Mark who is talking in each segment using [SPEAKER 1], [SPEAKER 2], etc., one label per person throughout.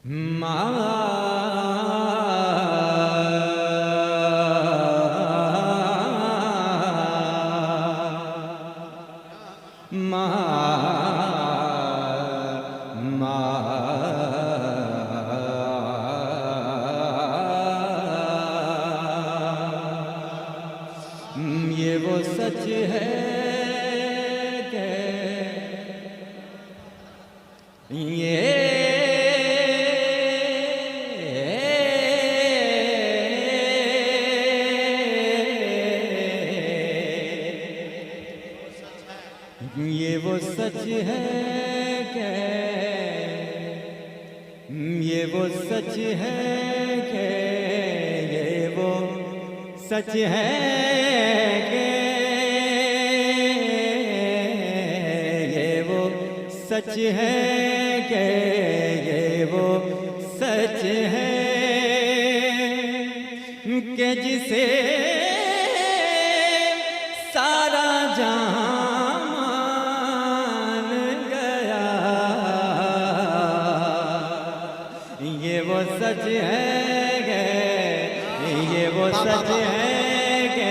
[SPEAKER 1] ये वो सच है कि ये वो सच है कि ये वो सच है कि ये वो सच है कि ये वो सच है कि ये वो सच है कि जिसे सारा जहां मान गया, ये वो सच है कि ये वो सच है कि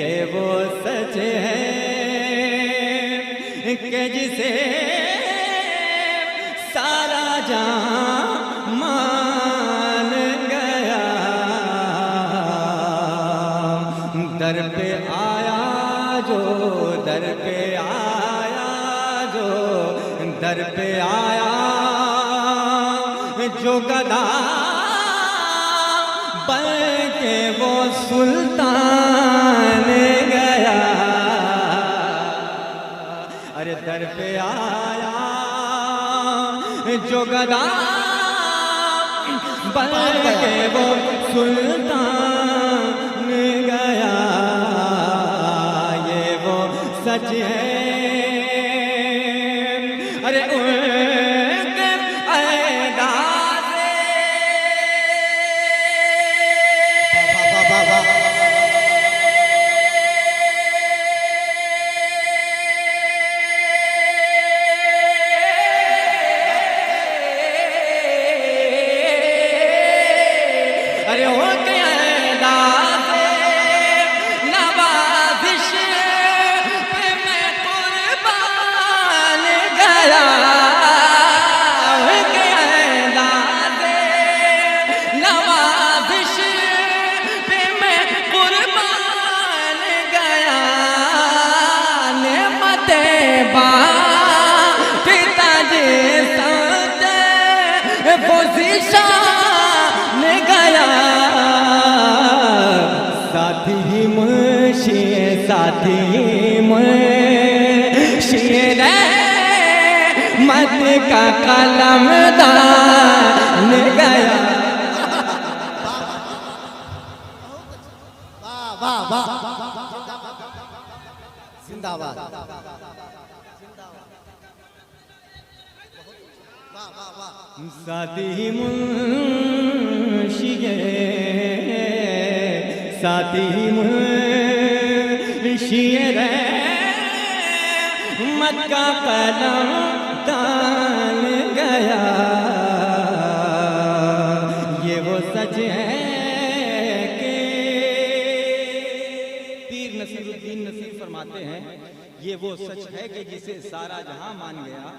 [SPEAKER 1] ये वो सच है कि जिसे सारा जहां मान गया। दर पे आया जो, दर पे आया जो, दर पे आया जो गदा बन के वो सुल्तान गया। अरे दर पे आया जो गदा बन के वो सुल्तान गया, ये वो सच है। अरे उनके ऐदाज़े अरे उनके ऐदाज़े नवाज़िश पे मैं कुर्बान गया। उनके ऐदाज़े नवाज़िश पे मैं कुर्बान गया। नेमते पिताजी साथे वो ज़िशान गया। साथी मुंशी साथी मुंशी रहमत का कलमदान गया।
[SPEAKER 2] वाह वाह जिंदाबाद।
[SPEAKER 1] साथी मुंशी साथी मुंशी रहमत का कलमदान गया। ये वो सच है कि पीर नसीरुद्दीन नसीर फरमाते हैं, ये वो सच है कि जिसे सारा जहां मान गया।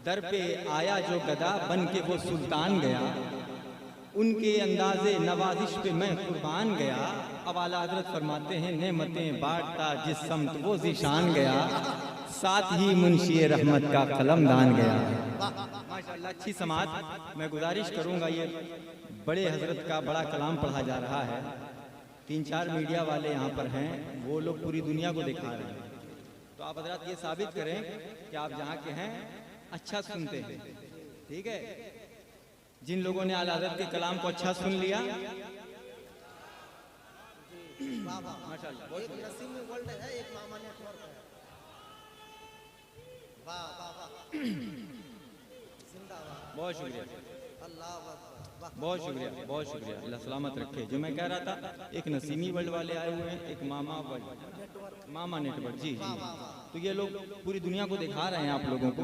[SPEAKER 1] दर पे आया जो गदा बन के वो सुल्तान गया। उनके अंदाज़े नवाजिश पे मैं कुर्बान गया। अब आला हज़रत फरमाते हैं, नेमतें बांटता जिस समत वो ज़िशान गया, साथ ही मुंशी रहमत का कलमदान गया। माशाअल्लाह अच्छी समात। मैं गुजारिश करूंगा, ये बड़े हजरत का बड़ा कलाम पढ़ा जा रहा है। 3-4 मीडिया वाले यहाँ पर हैं, वो लोग पूरी दुनिया को दिखा रहे हैं। तो आप हजरत ये साबित करें कि आप जहाँ के हैं अच्छा सुनते हैं। ठीक है, जिन लोगों ने आला हज़रत के कलाम को अच्छा सुन लिया, माशाअल्लाह। बहुत शुक्रिया। बहुत शुक्रिया, बहुत शुक्रिया, अल्लाह सलामत रखे। जो मैं कह रहा था, एक नसीमी वर्ल्ड वाले आए हुए हैं, एक मामा वर्ल्ड, मामा नेटवर्क, जी जी। तो ये लोग पूरी दुनिया को दिखा रहे हैं, आप लोगों को,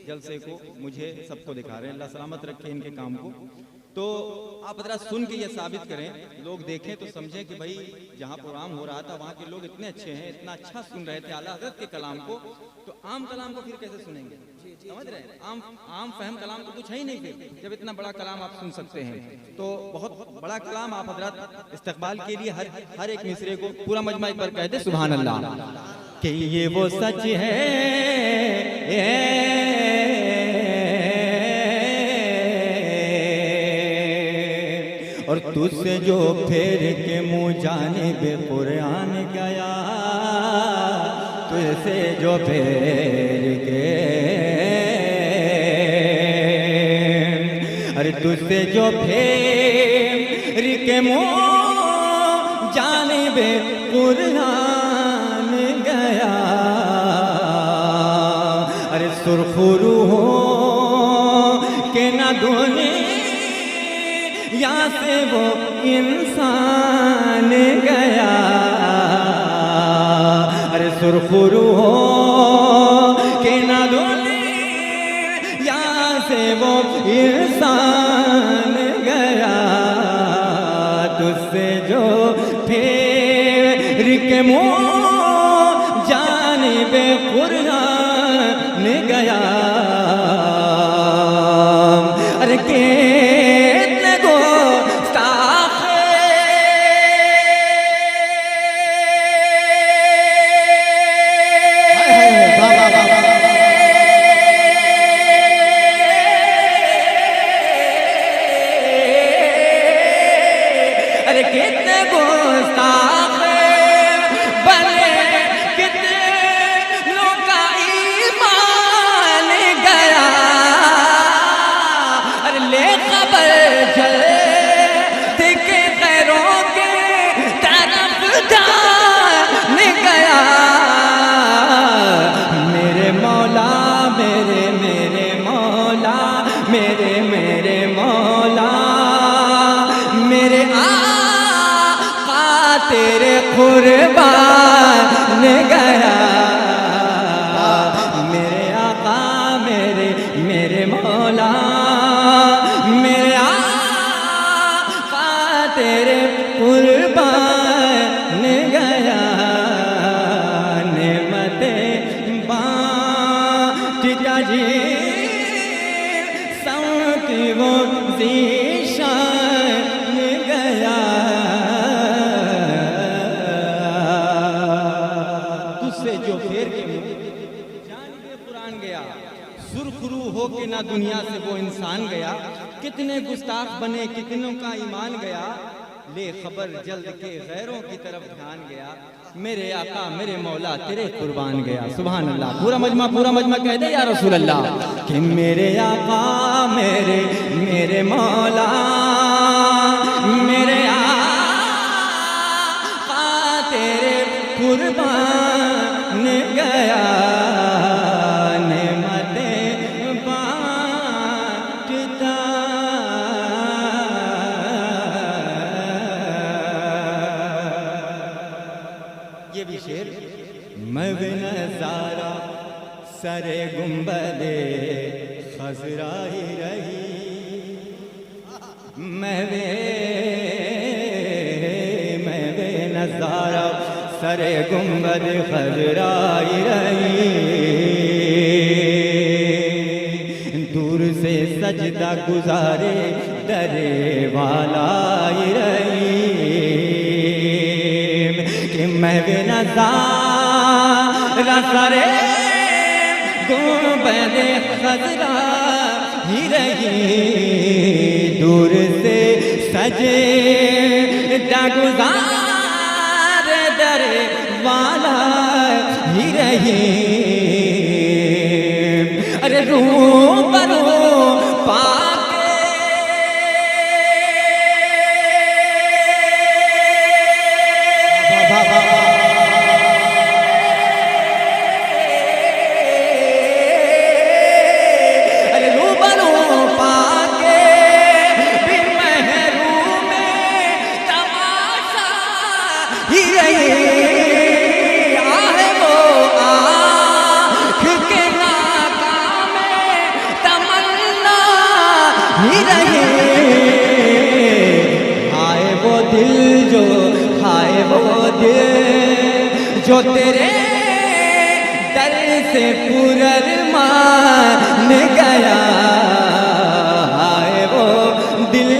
[SPEAKER 1] जलसे को, मुझे, सबको दिखा रहे हैं। अल्लाह सलामत रखे इनके काम को। तो आप जरा सुन के ये साबित करें, लोग देखें तो समझें कि भाई जहाँ प्रोग्राम हो रहा था वहाँ के लोग इतने अच्छे हैं, इतना अच्छा सुन रहे थे आला हज़रत के कलाम को, तो आम कलाम को फिर कैसे सुनेंगे? समझ रहे हैं? आम फहम कलाम तो कुछ है ही नहीं फिर, जब इतना बड़ा कलाम आप सुन सकते हैं। तो बहुत बड़ा कलाम आप हजरत इस्तकबाल के लिए हर एक मिसरे को पूरा मजमा एक बार कहते सुभान अल्लाह कि ये वो सच है और तुझसे जो फेर के मुँह जानिब कुरान गया, तुझसे जो फेर के, अरे तुझसे जो फेर के मुँह जानिब कुरान गया, अरे सुरखुरू हो के ना दुनिया यहाँ से वो इंसान गया, अरे सुरखुरू हो के ना दुनिया यहाँ से वो इंसान गया, तुझसे जो फेर के मुँह जानिबे कुरान गया, अरे के तेरे कुर्बान गया, मेरे आका मेरे मौला, मेरे आका तेरे कुर्बान गया, नेमतें बांटता जी सबकी वो ज़ीशान गया, जो फेर के जानिबे कुरान गया, सुरखरू हो के ना दुनिया से वो इंसान गया, कितने गुस्ताख बने कितनों का ईमान गया, ले खबर जल्द के गैरों की तरफ ध्यान गया, मेरे आका मेरे मौला तेरे कुर्बान गया। सुभान अल्लाह। पूरा मजमा कह दे या रसूल अल्लाह कि मेरे आका मेरे मौला मेरे आका तेरे कुर्बान गया, नेमतें बांटता, ये भी शेर, मैं भी नज़ारा सरे गुंबदे खजरा ही रही, मैं भी नज़ारा सरे गुंबद खजराई रही, दूर से सजदा गुजारे डरे वाला रही, कि मैं भी नज़ारा सरे गुंबद खजराई रही, दूर से सजदा गुजारे डरे वाला ही रही, अरे रूबरू पाके अरे रूबरू पाके ही रहे। हाय वो दिल जो, हाय वो दिल जो तेरे दर से पुररमान गया। हाय वो दिल,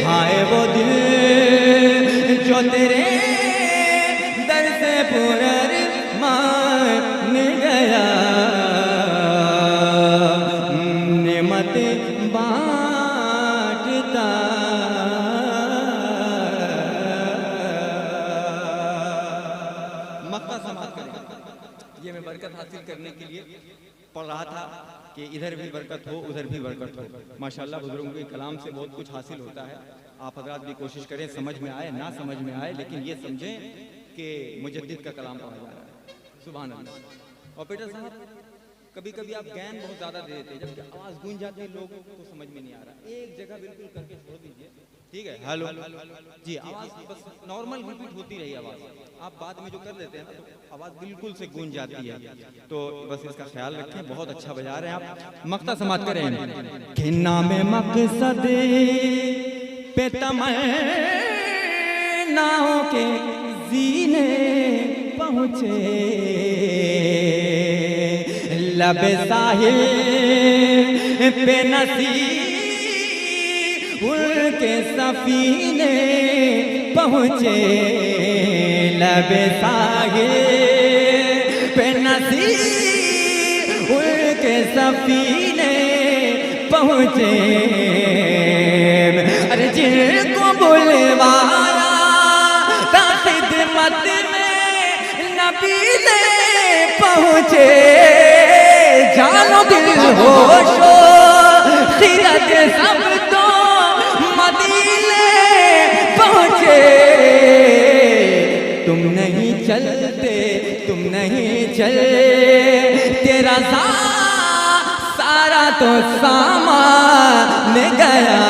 [SPEAKER 1] हाय वो दिल जो तेरे दर से पुररमान गया। नेमत बांटता मक्का समाप्त करेगा। ये मैं बरकत हासिल करने के लिए पढ़ रहा था कि इधर भी बरकत हो उधर भी बरकत हो। माशाल्लाह बुजुर्गों के कलाम से बहुत कुछ हासिल होता है। आप हजरात भी कोशिश करें, समझ में आए ना समझ में आए, लेकिन ये समझें कि मुजद्दिद का कलाम पढ़ा जा रहा है। सुभान अल्लाह। ऑपरेटर साहब कभी कभी आप गैन बहुत ज़्यादा दे देते हैं, जब आवाज़ गूंज जाती है लोगों को समझ में नहीं आ रहा। एक जगह बिल्कुल करके छोड़ दीजिए, ठीक है? हेलो जी, आवाज़ बस नॉर्मल रिपीट होती रही आवाज़। आप बाद में जो कर देते हैं ना तो आवाज़ बिल्कुल से गूंज जाती है, तो बस इसका ख्याल रखें। बहुत अच्छा बजा रहे हैं आप। मक्ता समाप्त करें कि नाम मकसद पे तमन्नाओं के जीने पहुँचे, लब साहिल पे नसीर के सफीने पहुँचे। लब साहिल पे नसीर के सफीने पहुँचे। अरे जिनको बुलवाया था खिदमत में नबी ने पहुँचे। जानो दिल होशो खिरत सब तो मदीने पहुँचे। तुम नहीं चलते, तुम नहीं चले, तेरा सारा तो सामान गया।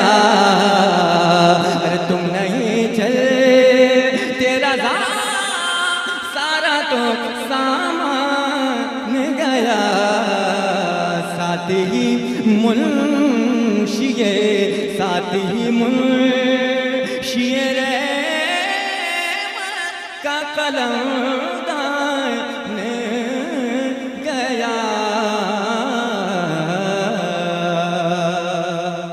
[SPEAKER 1] अरे तुम नहीं चले, तेरा सारा तो सामान गया। साथ ही मुंशिए, साथ ही मुंशिए रे का कलम